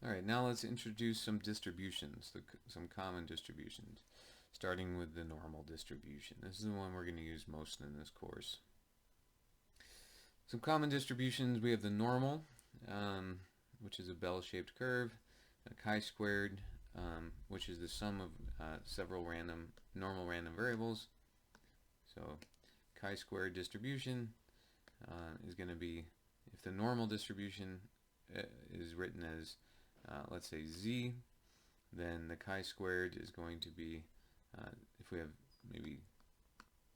Alright, now let's introduce some distributions, some common distributions, starting with the normal distribution. This is the one we're going to use most in this course. Some common distributions, we have the normal, which is a bell-shaped curve, a chi-squared, which is the sum of several normal random variables. So chi-squared distribution is going to be, if the normal distribution is written as let's say z, then the chi-squared is going to be, if we have maybe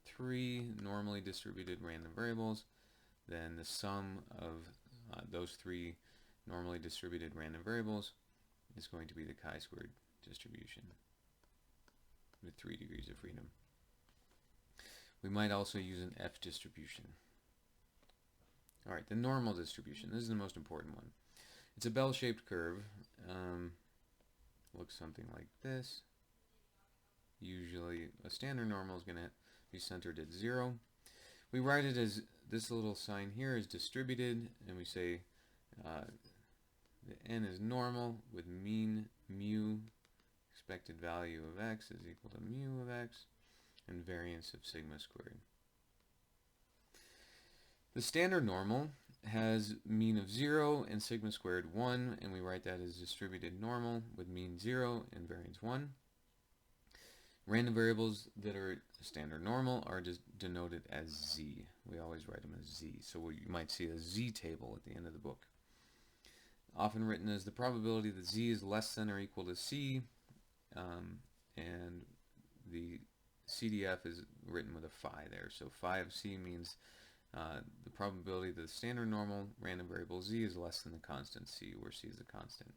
3 normally distributed random variables, then the sum of those 3 normally distributed random variables is going to be the chi-squared distribution with 3 degrees of freedom. We might also use an F distribution. Alright, the normal distribution. This is the most important one. It's a bell-shaped curve. Looks something like this. Usually a standard normal is going to be centered at 0. We write it as this little sign here is distributed, and we say the n is normal with mean mu expected value of x is equal to mu of x and variance of sigma squared. The standard normal has mean of 0 and sigma squared 1, and we write that as distributed normal with mean 0 and variance 1. Random variables that are standard normal are just denoted as z. We always write them as z. So you might see a z table at the end of the book. Often written as the probability that z is less than or equal to c, and the CDF is written with a phi there. So phi of c means the probability that the standard normal random variable z is less than the constant c, where c is a constant.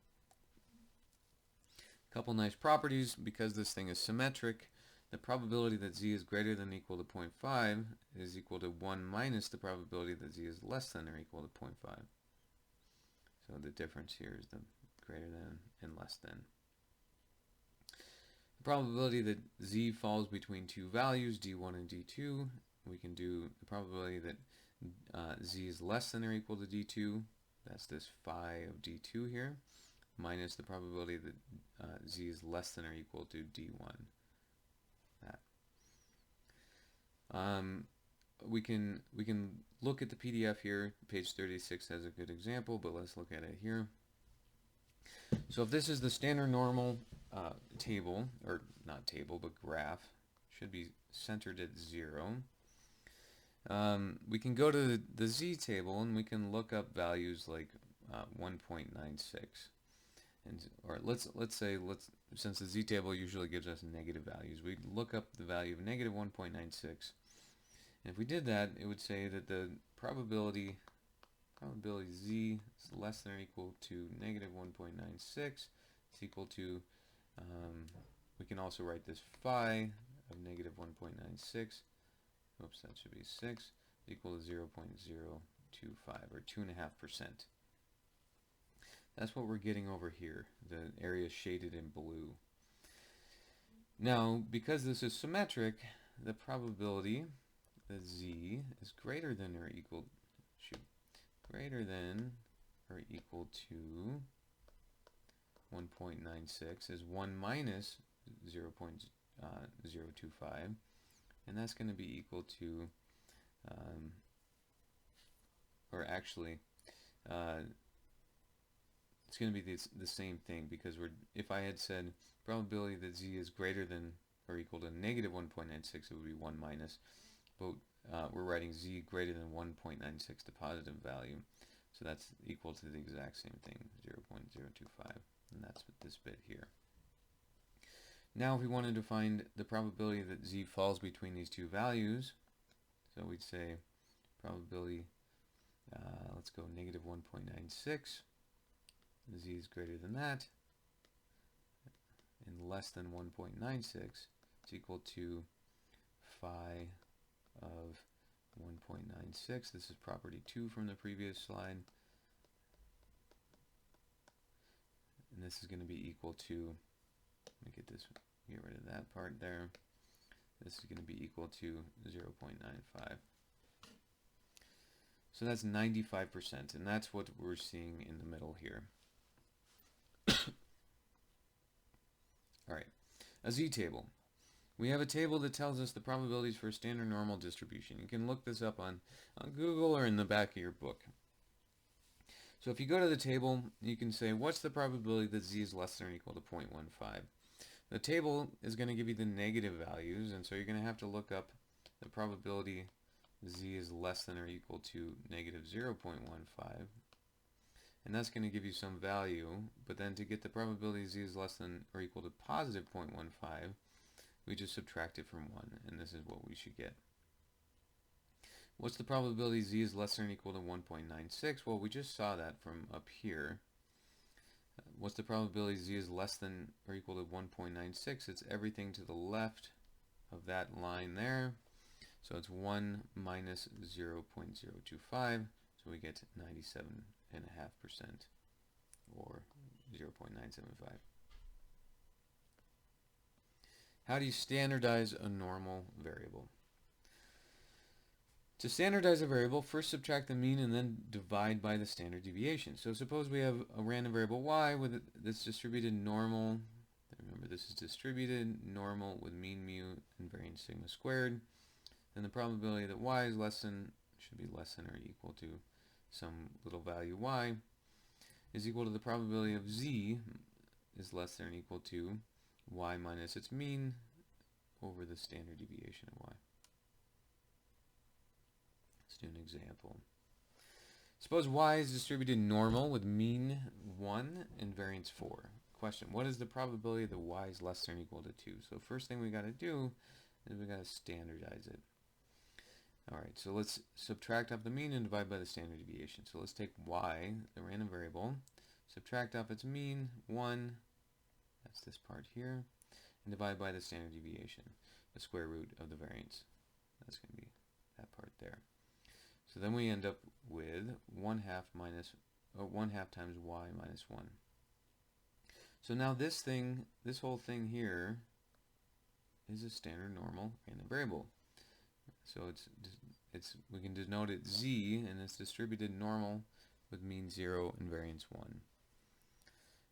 A couple nice properties: because this thing is symmetric, the probability that z is greater than or equal to 0.5 is equal to 1 minus the probability that z is less than or equal to 0.5. So the difference here is the greater than and less than. The probability that z falls between two values, d1 and d2, we can do the probability that z is less than or equal to d2, that's this phi of d2 here, minus the probability that z is less than or equal to d1. We can look at the PDF here. Page 36 has a good example, but let's look at it here. So if this is the standard normal table, or not table, but graph, should be centered at 0. We can go to the z table and we can look up values like 1.96, or let's say since the z table usually gives us negative values, we look up the value of negative 1.96. And if we did that, it would say that the probability z is less than or equal to negative 1.96. It's equal to, we can also write this phi of negative 1.96. Oops, that should be 6, equal to 0.025, or 2.5%. That's what we're getting over here, the area shaded in blue. Now, because this is symmetric, the probability that z is greater than or equal to 1.96 is 1 minus 0.025, and that's going to be equal to, or actually, it's going to be the same thing, because if I had said probability that z is greater than or equal to negative 1.96, it would be 1 minus, but we're writing z greater than 1.96, the positive value, so that's equal to the exact same thing, 0.025, and that's this bit here. Now if we wanted to find the probability that z falls between these two values, so we'd say probability, let's go negative 1.96, z is greater than that, and less than 1.96, it's equal to phi of 1.96. This is property 2 from the previous slide. And this is going to be equal to, let me get rid of that part there. This is going to be equal to 0.95. So that's 95%, and that's what we're seeing in the middle here. A z-table. We have a table that tells us the probabilities for a standard normal distribution. You can look this up on Google or in the back of your book. So if you go to the table, you can say, what's the probability that z is less than or equal to 0.15? The table is going to give you the negative values, and so you're going to have to look up the probability z is less than or equal to negative 0.15. And that's going to give you some value, but then to get the probability z is less than or equal to positive 0.15, we just subtract it from 1, and this is what we should get. What's the probability z is less than or equal to 1.96? Well, we just saw that from up here. What's the probability z is less than or equal to 1.96? It's everything to the left of that line there. So it's 1 minus 0.025, so we get 97.5%, or 0.975. How do you standardize a normal variable? To standardize a variable, first subtract the mean and then divide by the standard deviation. So suppose we have a random variable y that's distributed normal. Remember, this is distributed normal with mean mu and variance sigma squared. Then the probability that y is less than, should be less than or equal to some little value y, is equal to the probability of z is less than or equal to y minus its mean over the standard deviation of y. Let's do an example. Suppose y is distributed normal with mean 1 and variance 4. Question, what is the probability that y is less than or equal to 2? So first thing we got to do is we got to standardize it. Alright, so let's subtract off the mean and divide by the standard deviation. So let's take y, the random variable, subtract off its mean, 1, that's this part here, and divide by the standard deviation, the square root of the variance. That's going to be that part there. So then we end up with 1/2 times y minus 1. So now this whole thing here is a standard normal random variable. So we can denote it z, and it's distributed normal with mean 0 and variance 1.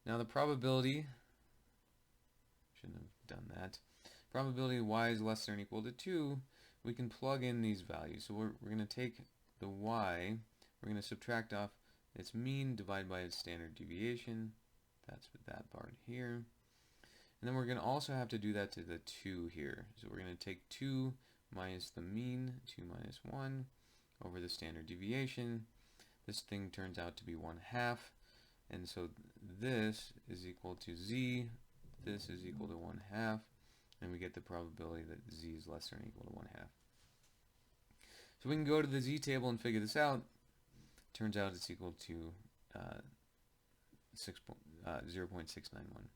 Now the probability, shouldn't have done that, probability y is less than or equal to 2, we can plug in these values. So we're going to take the y, we're going to subtract off its mean, divide by its standard deviation, that's with that part here. And then we're going to also have to do that to the 2 here. So we're going to take 2 minus the mean, 2 minus 1, over the standard deviation. This thing turns out to be 1/2, and so this is equal to z, this is equal to 1/2, and we get the probability that z is less than or equal to 1/2. So we can go to the z table and figure this out. Turns out it's equal to 0.691.